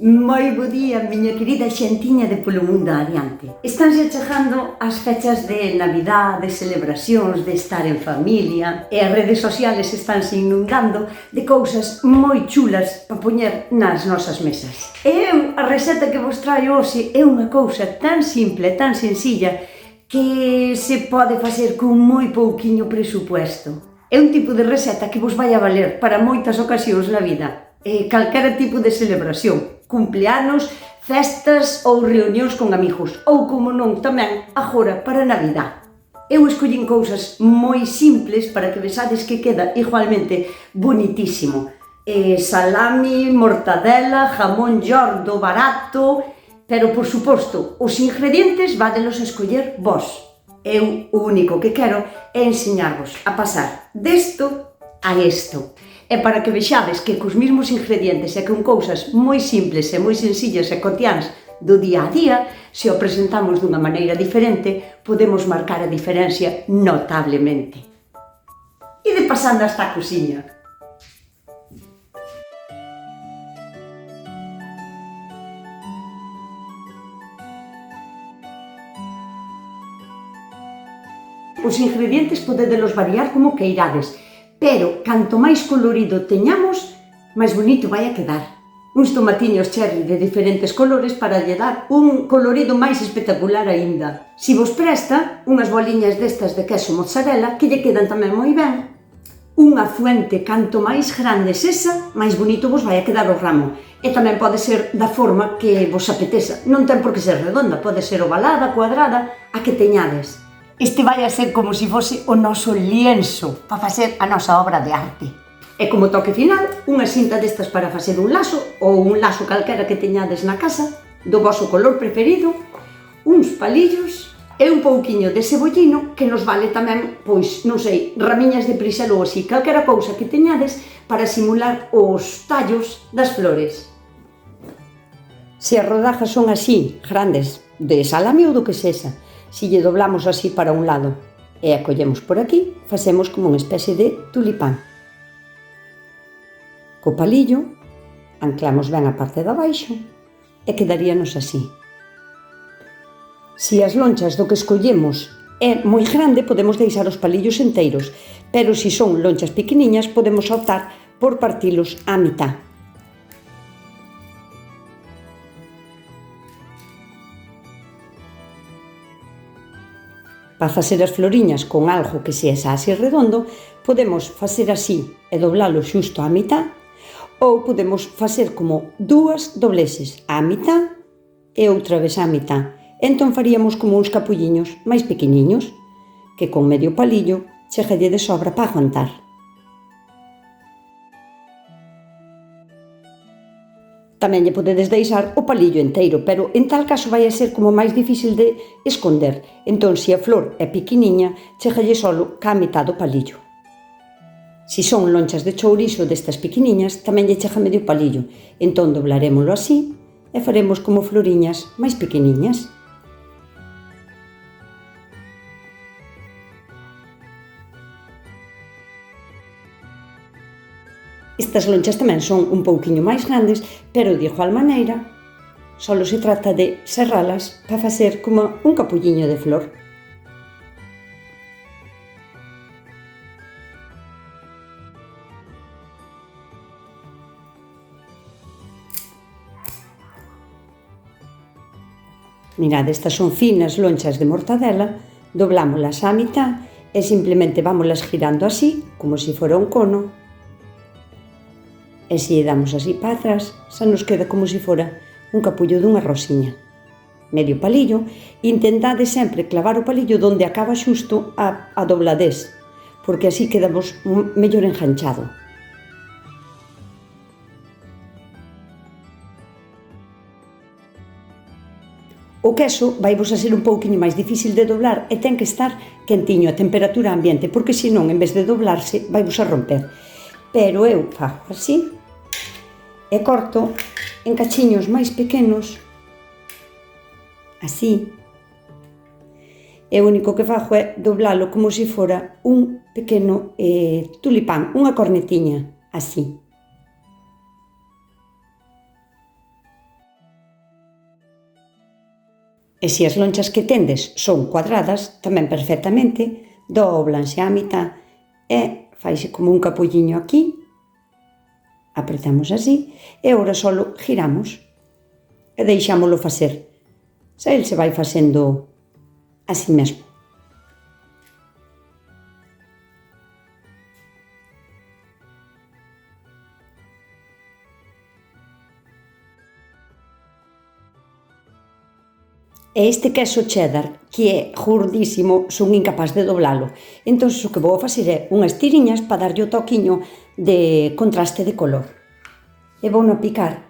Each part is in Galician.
Moi bo día, miña querida xentiña de Polo Mundo Adiante. Estánse chegando as fechas de Navidad, de celebracións, de estar en familia, e as redes sociales estánse inundando de cousas moi chulas para poñer nas nosas mesas. E a receta que vos traio hoxe é unha cousa tan simple, tan sencilla, que se pode facer con moi pouquiño presupuesto. É un tipo de receta que vos vai a valer para moitas ocasións na vida. Calquera tipo de celebración, cumpleanos, festas ou reunións con amigos, ou como non tamén agora para Navidad. Eu escollín cousas moi simples para que vexades que queda igualmente bonitísimo. Salami, mortadela, jamón yordo barato, pero por suposto os ingredientes vádelos a escoller vós. Eu o único que quero é enseñarvos a pasar desto a isto. E para que vexades que cos mesmos ingredientes e con cousas moi simples e moi sencillas e cotiáns do día a día, se o presentamos dunha maneira diferente, podemos marcar a diferencia notablemente. Ide pasando hasta a cociña. Os ingredientes podedelos variar como queirades, pero canto máis colorido teñamos, máis bonito vai a quedar. Uns tomatiños cherry de diferentes colores para lle dar un colorido máis espectacular aínda. Si vos presta, unhas boliñas destas de queso mozzarella que lle quedan tamén moi ben. Unha fuente canto máis grande sexa, máis bonito vos vai a quedar o ramo. E tamén pode ser da forma que vos apeteza. Non ten por que ser redonda, pode ser ovalada, cuadrada, a que teñades. Este vai a ser como se fose o noso lienzo para facer a nosa obra de arte. E como toque final, unha cinta destas para facer un lazo ou un lazo calquera que teñades na casa, do voso color preferido, uns palillos e un pouquiño de cebollino que nos vale tamén, pois, non sei, ramiñas de prisel ou así, calquera cousa que teñades para simular os tallos das flores. Se as rodajas son así, grandes, de salami ou do que sexa, si lle doblamos así para un lado e a collemos por aquí, facemos como unha especie de tulipán. Co palillo, anclamos ben a parte de abaixo e quedaríanos así. Si as lonchas do que escollemos é moi grande, podemos deixar os palillos enteiros, pero si son lonchas pequeniñas, podemos optar por partilos á mitad. Para facer as floriñas con algo que sexa así redondo, podemos facer así e doblalo xusto á mitad, ou podemos facer como dúas dobleces á mitad e outra vez á mitad. Entón faríamos como uns capulliños máis pequeniños, que con medio palillo chegalle de sobra para aguantar. Tamén lle podedes deixar o palillo enteiro, pero en tal caso vai a ser como máis difícil de esconder. Entón, se a flor é pequeniña, chegalle solo ca mitad do palillo. Si son lonchas de chourizo destas pequeniñas, tamén lle chega medio palillo. Entón, doblarémolo así e faremos como floriñas máis pequeniñas. Estas lonchas tamén son un pouquiño máis grandes, pero de igual maneira, só se trata de serralas para facer como un capulliño de flor. Mirad, estas son finas lonchas de mortadela, doblámolas á mitad e simplemente vámolas girando así, como se fora un cono. E se lle damos así para atrás, xa nos queda como se fora un capullo dunha rosiña. Medio palillo, intentade sempre clavar o palillo donde acaba xusto a dobladez, porque así quedamos mellor enganchado. O queso vai vos a ser un pouquiño máis difícil de doblar e ten que estar quentiño a temperatura ambiente, porque senón, en vez de doblarse, vai vos a romper. Pero eu fago así e corto en cachiños máis pequenos, así. E o único que fago é doblalo como se fora un pequeno tulipán, unha cornetiña, así. E se as lonchas que tendes son cuadradas, tamén perfectamente, doblanse á mitad e faise como un capulliño aquí, apretamos así, e agora só giramos e deixámoslo facer. Se el se vai facendo así mesmo. E este queso cheddar, que é gordísimo, son incapaz de doblalo. Entón, o que vou facer é unhas tiriñas para darlle o toquiño de contraste de color. E vou no picar.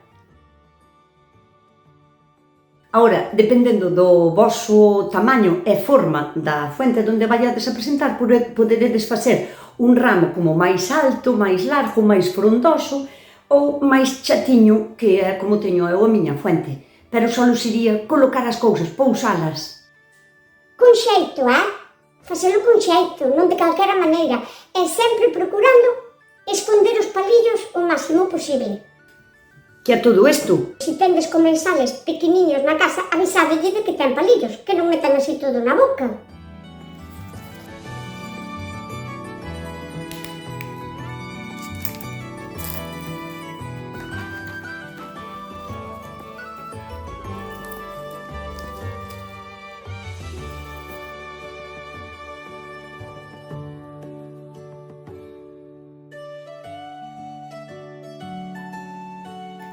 Ahora, dependendo do voso tamaño e forma da fuente onde vayades a presentar, poderedes facer un ramo como máis alto, máis largo, máis frondoso ou máis chatiño, que é como teño eu a miña fuente. Pero só sería colocar as cousas, pousalas. Con xeito, Facelo con xeito, non de calquera maneira, e sempre procurando esconder os palillos o máximo posible. Que a todo isto? Se tendes comensales pequeniños na casa, avisadelle de que ten palillos, que non metan así todo na boca.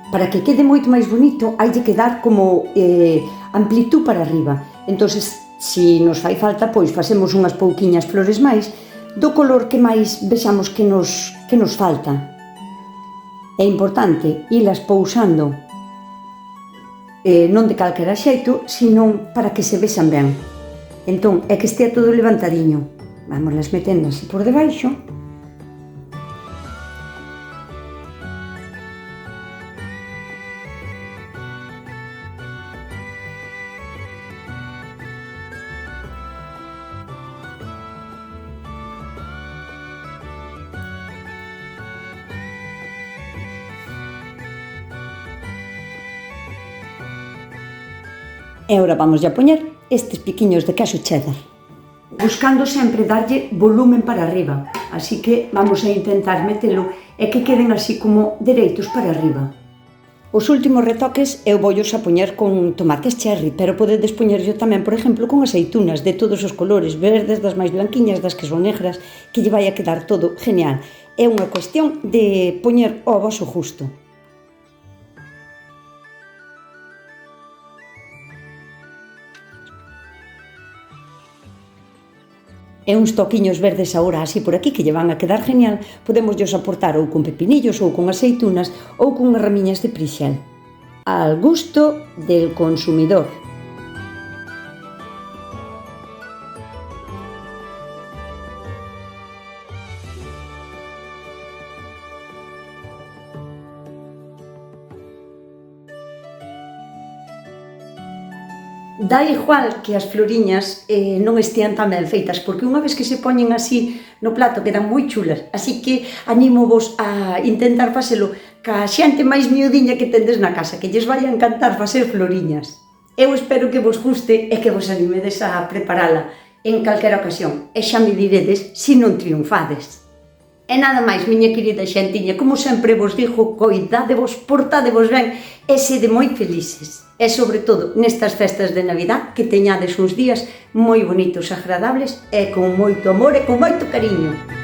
Para que quede moito máis bonito, haille que dar como amplitud para arriba. Entonces, se nos fai falta, pois facemos unhas pouquiñas flores máis do color que máis vexamos que nos falta. É importante ilas pousando non de calquera xeito, sino para que se vexan ben. Entón, é que estea todo levantadiño. Vámoslas metendo así por debaixo. E agora vamos a poñer estes piquiños de queso cheddar, buscando sempre darlle volumen para arriba, así que vamos a intentar metelo e que queden así como dereitos para arriba. Os últimos retoques eu voullos a poñer con tomates cherry, pero podedes poñerlo tamén, por exemplo, con aceitunas de todos os colores, verdes, das máis blanquiñas, das que son negras, que lle vai a quedar todo genial. É unha cuestión de poñer ao voso gusto. E uns toquiños verdes agora así por aquí que lle van a quedar genial, podemos llos aportar ou con pepinillos ou con aceitunas ou con unhas ramiñas de prixel. Al gusto del consumidor. Dá igual que as floriñas non estean tan ben feitas, porque unha vez que se poñen así no plato quedan moi chulas, así que anímovos a intentar facelo ca xente máis miudiña que tendes na casa, que lles vai a encantar facer floriñas. Eu espero que vos guste e que vos animedes a preparala en calquera ocasión, e xa me diredes se non triunfades. E nada máis, miña querida xentiña, como sempre vos digo, coidádevos, portádevos ben e sede moi felices. E, sobre todo, nestas festas de Navidad, que teñades uns días moi bonitos, agradables e con moito amor e con moito cariño.